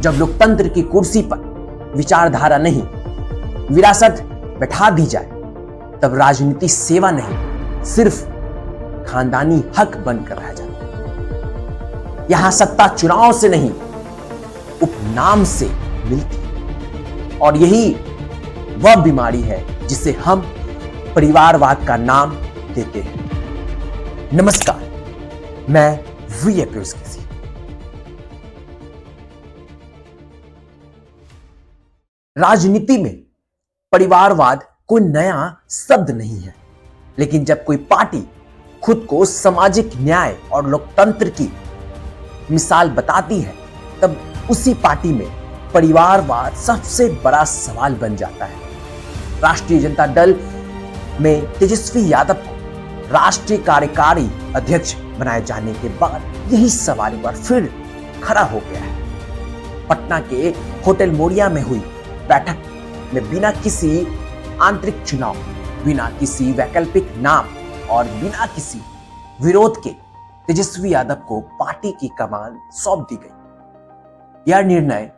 जब लोकतंत्र की कुर्सी पर विचारधारा नहीं, विरासत बैठा दी जाए, तब राजनीति सेवा नहीं, सिर्फ खानदानी हक बनकर रह जाती है। यहां सत्ता चुनाव से नहीं, उपनाम से मिलती है। और यही वह बीमारी है जिसे हम परिवारवाद का नाम देते हैं। नमस्कार, मैं वी पीयूष केसी। राजनीति में परिवारवाद कोई नया शब्द नहीं है, लेकिन जब कोई पार्टी खुद को सामाजिक न्याय और लोकतंत्र की मिसाल बताती है, तब उसी पार्टी में परिवारवाद सबसे बड़ा सवाल बन जाता है। राष्ट्रीय जनता दल में तेजस्वी यादव को राष्ट्रीय कार्यकारी अध्यक्ष बनाए जाने के बाद यही सवाल एक बार फिर खड़ा हो गया है। पटना के होटल मोरिया में हुई बैठक में बिना किसी आंतरिक चुनाव, बिना किसी वैकल्पिक नाम और बिना किसी विरोध के तेजस्वी यादव को पार्टी की कमान सौंप दी गई। यह निर्णय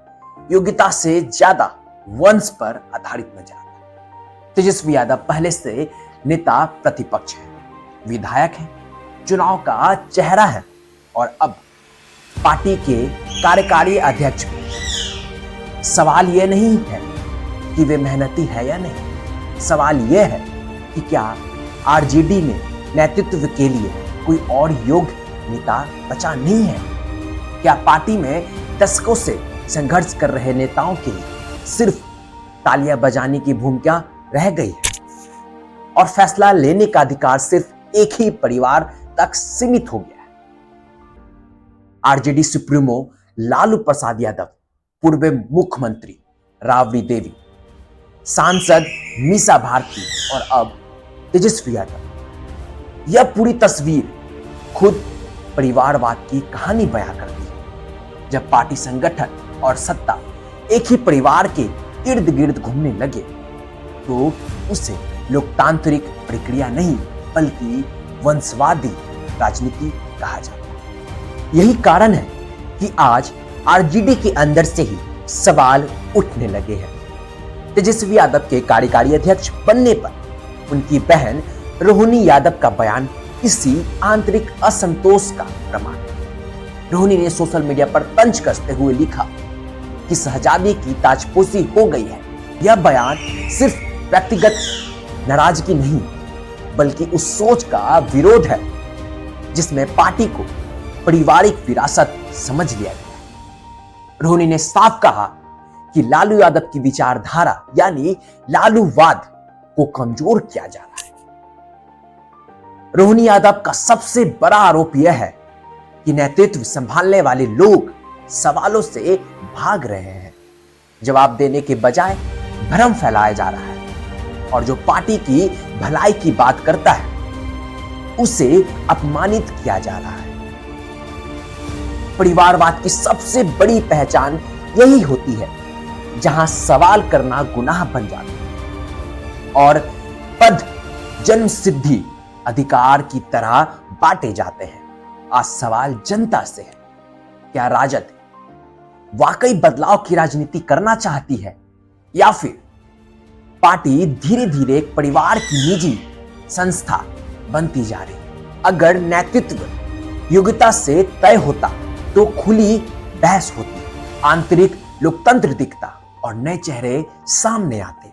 योग्यता से ज्यादा वंश पर आधारित नजर आता है। तेजस्वी यादव पहले से नेता प्रतिपक्ष है, विधायक है, चुनाव का चेहरा है और अब पार्टी के कार्यकारी अध्यक्ष हैं। सवाल यह नहीं है कि वे मेहनती है या नहीं, सवाल यह है कि क्या आरजेडी में नेतृत्व के लिए कोई और योग्य नेता बचा नहीं है? क्या पार्टी में दशकों से संघर्ष कर रहे नेताओं के लिए सिर्फ तालियां बजाने की भूमिका रह गई है और फैसला लेने का अधिकार सिर्फ एक ही परिवार तक सीमित हो गया है? आरजेडी सुप्रीमो लालू प्रसाद यादव, पूर्व मुख्यमंत्री राबड़ी देवी, सांसद मीसा भारती और अब तेजस्वी यादव, यह पूरी तस्वीर खुद परिवारवाद की कहानी बयां करती है। जब पार्टी संगठन और सत्ता एक ही परिवार के इर्द गिर्द घूमने लगे, तो उसे लोकतांत्रिक प्रक्रिया नहीं बल्कि वंशवादी राजनीति कहा जाता है। यही कारण है कि आज आरजेडी के अंदर से ही सवाल उठने लगे हैं। तेजस्वी यादव के कार्यकारी अध्यक्ष बनने पर उनकी बहन रोहिणी यादव का बयान इसी आंतरिक असंतोष का प्रमाण है। रोहिणी ने सोशल मीडिया पर तंज कसते हुए लिखा कि शहजादी की ताजपोशी हो गई है। यह बयान सिर्फ व्यक्तिगत नाराजगी नहीं, बल्कि उस सोच का विरोध है जिसमें पार्टी को पारिवारिक विरासत समझ लिया गया। रोहिणी ने साफ कहा कि लालू यादव की विचारधारा यानी लालूवाद को कमजोर किया जा रहा है। रोहिणी यादव का सबसे बड़ा आरोप यह है कि नेतृत्व संभालने वाले लोग सवालों से भाग रहे हैं। जवाब देने के बजाय भ्रम फैलाया जा रहा है और जो पार्टी की भलाई की बात करता है उसे अपमानित किया जा रहा है। परिवारवाद की सबसे बड़ी पहचान यही होती है जहां सवाल करना गुनाह बन जाता है और पद जन्म सिद्धि अधिकार की तरह बांटे जाते हैं। आज सवाल जनता से है, क्या राजद वाकई बदलाव की राजनीति करना चाहती है या फिर पार्टी धीरे धीरे एक परिवार की निजी संस्था बनती जा रही है? अगर नेतृत्व योग्यता से तय होता तो खुली बहस होती, आंतरिक लोकतंत्र दिखता और नए चेहरे सामने आते।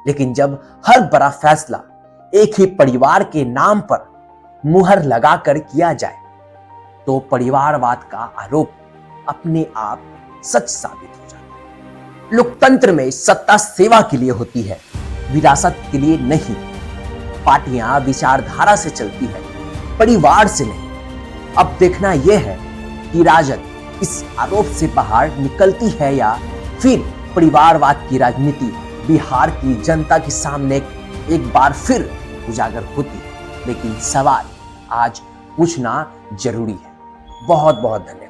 लेकिन जब हर बड़ा फैसला एक ही परिवार के नाम पर मुहर लगाकर किया जाए, तो परिवारवाद का आरोप अपने आप सच साबित हो जाता है। लोकतंत्र में सत्ता सेवा के लिए होती है, विरासत के लिए नहीं। पार्टियां विचारधारा से चलती है, परिवार से नहीं। अब देखना यह है कि राजद इस आरोप से बाहर निकलती है या फिर परिवारवाद की राजनीति बिहार की जनता के सामने एक बार फिर उजागर होती है। लेकिन सवाल आज पूछना जरूरी है। बहुत बहुत धन्यवाद।